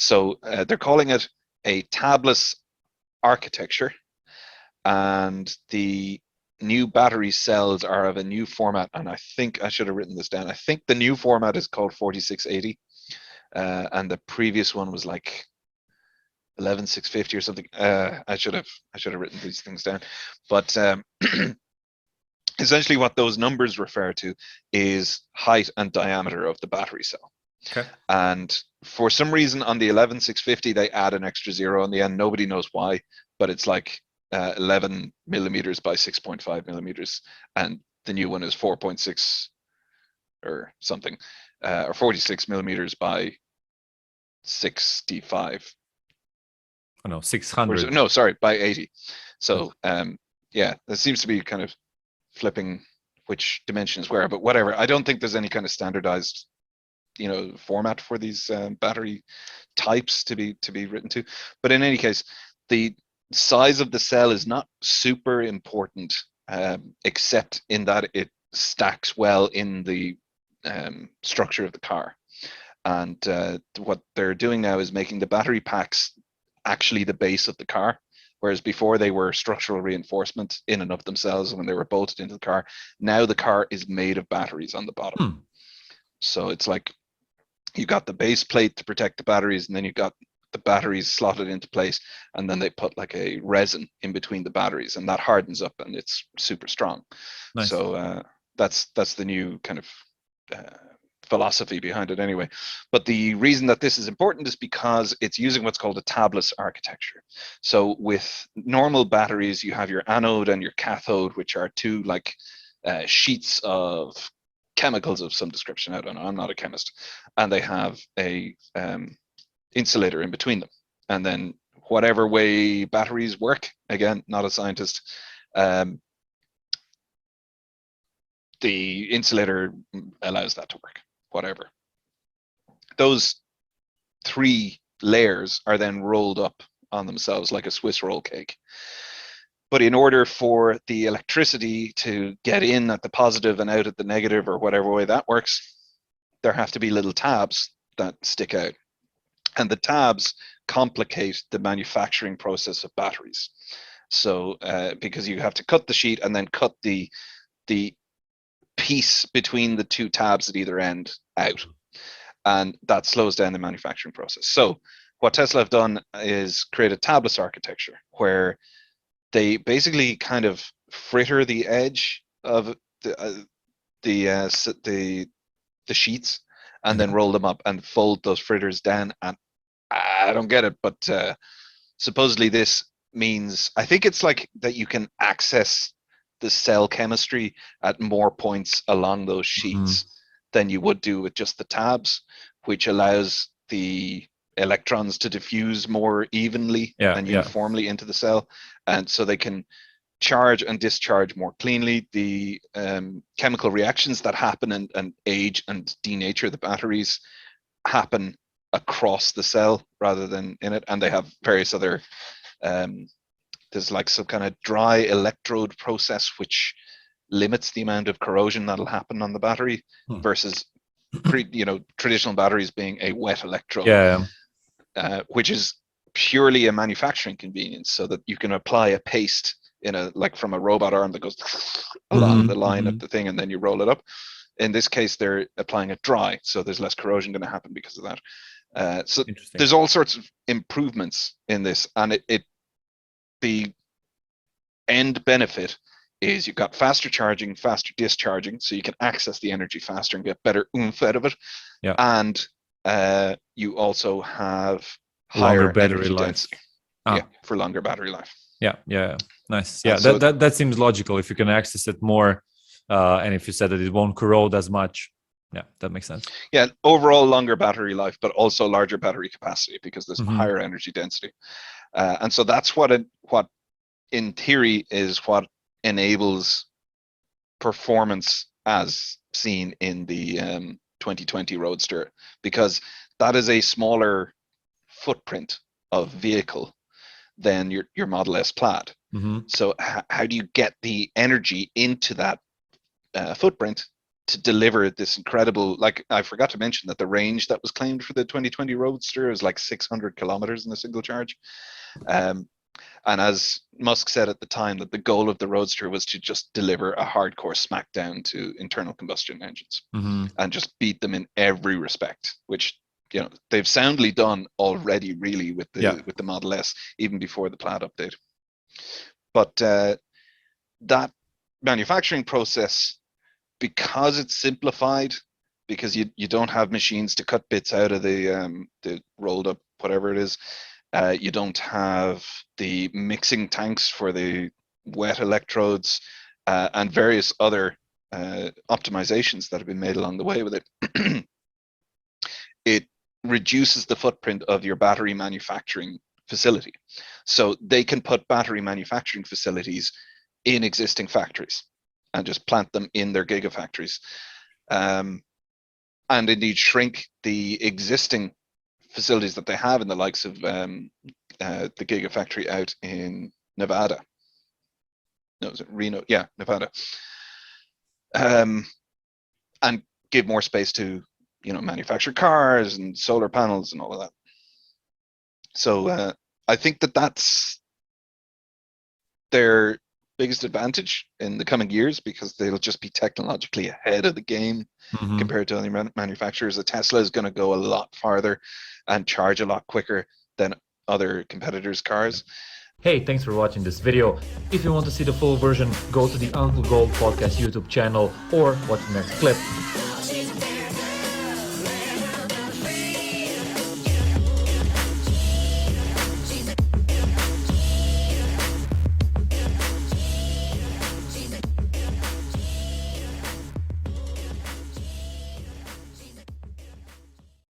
So they're calling it a tabless architecture, and the new battery cells are of a new format. And I think I should have written this down. I think the new format is called 4680, and the previous one was like 11650 or something. I should have written these things down, but essentially what those numbers refer to is height and diameter of the battery cell. Okay. And for some reason on the 11650 they add an extra zero on the end. Nobody knows why, but it's like 11 millimeters by 6.5 millimeters, and the new one is 4.6 or something, or 46 millimeters by 65. Oh no, 600. No, sorry, by 80. So yeah, there seems to be kind of flipping which dimensions where, but whatever. I don't think there's any kind of standardized, format for these battery types to be written to. But in any case, the size of the cell is not super important, except in that it stacks well in the structure of the car. And what they're doing now is making the battery packs actually the base of the car, whereas before they were structural reinforcement in and of themselves when they were bolted into the car. Now the car is made of batteries on the bottom. So it's like you got the base plate to protect the batteries, and then you got the batteries slotted into place, and then they put like a resin in between the batteries, and that hardens up and it's super strong. Nice. So that's the new kind of philosophy behind it anyway. But the reason that this is important is because it's using what's called a tabless architecture. So with normal batteries, you have your anode and your cathode, which are two like sheets of chemicals of some description. I don't know, I'm not a chemist. And they have a insulator in between them. And then whatever way batteries work, again, not a scientist, the insulator allows that to work, whatever. Those three layers are then rolled up on themselves like a Swiss roll cake. But in order for the electricity to get in at the positive and out at the negative, or whatever way that works, there have to be little tabs that stick out. And the tabs complicate the manufacturing process of batteries. So because you have to cut the sheet and then cut the piece between the two tabs at either end out, and that slows down the manufacturing process. So what Tesla have done is create a tabless architecture where they basically kind of fritter the edge of the sheets and then roll them up and fold those fritters down. And I don't get it, but supposedly this means, I think it's like that you can access the cell chemistry at more points along those sheets than you would do with just the tabs, which allows the electrons to diffuse more evenly and uniformly into the cell, and so they can charge and discharge more cleanly. The chemical reactions that happen and age and denature the batteries happen across the cell rather than in it, and they have various other there's like some kind of dry electrode process which limits the amount of corrosion that'll happen on the battery versus traditional batteries being a wet electrode, which is purely a manufacturing convenience, so that you can apply a paste in a, like from a robot arm that goes along the line of the thing, and then you roll it up. In this case, they're applying it dry, so there's less corrosion going to happen because of that. So there's all sorts of improvements in this, and the end benefit is you've got faster charging, faster discharging, so you can access the energy faster and get better oomph out of it. And you also have higher battery life. For longer battery life. Nice. So that seems logical. If you can access it more, and if you said that it won't corrode as much, that makes sense. Overall longer battery life, but also larger battery capacity because there's higher energy density. And so that's what in theory is what enables performance as seen in the 2020 Roadster, because that is a smaller footprint of vehicle than your Model S Plaid. So how do you get the energy into that footprint to deliver this incredible, like I forgot to mention that the range that was claimed for the 2020 Roadster is like 600 kilometers in a single charge. And as Musk said at the time, that the goal of the Roadster was to just deliver a hardcore smackdown to internal combustion engines and just beat them in every respect, which, you know, they've soundly done already, really, with the Model S, even before the Plaid update. But that manufacturing process, because it's simplified, because you don't have machines to cut bits out of the rolled up whatever it is, you don't have the mixing tanks for the wet electrodes, and various other optimizations that have been made along the way with it. It reduces the footprint of your battery manufacturing facility. So they can put battery manufacturing facilities in existing factories and just plant them in their gigafactories, and indeed shrink the existing facilities that they have in the likes of the gigafactory out in Nevada. No, is it Reno? Yeah, Nevada. And give more space to, you know, manufacture cars and solar panels and all of that. So I think that that's their biggest advantage in the coming years, because they'll just be technologically ahead of the game compared to other manufacturers. The Tesla is going to go a lot farther and charge a lot quicker than other competitors' cars. Hey, thanks for watching this video. If you want to see the full version, go to the Uncle Gold Podcast YouTube channel or watch the next clip.